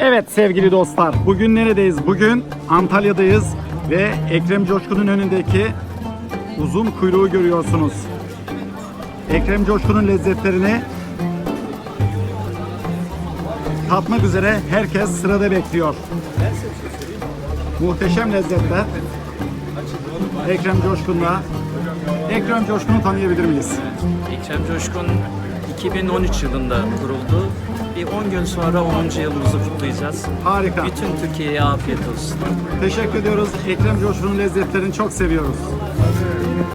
Evet sevgili dostlar, bugün neredeyiz? Bugün Antalya'dayız ve Ekrem Coşkun'un önündeki uzun kuyruğu görüyorsunuz. Ekrem Coşkun'un lezzetlerini tatmak üzere herkes sırada bekliyor. Muhteşem lezzetler. Ekrem Coşkun'la. Ekrem Coşkun'u tanıyabilir miyiz? Ekrem Coşkun 2013 yılında kuruldu. Bir 10 gün sonra 10. yılımızı kutlayacağız. Harika. Bütün Türkiye'ye afiyet olsun. Teşekkür ediyoruz. Ekrem Coşkun'un lezzetlerini çok seviyoruz.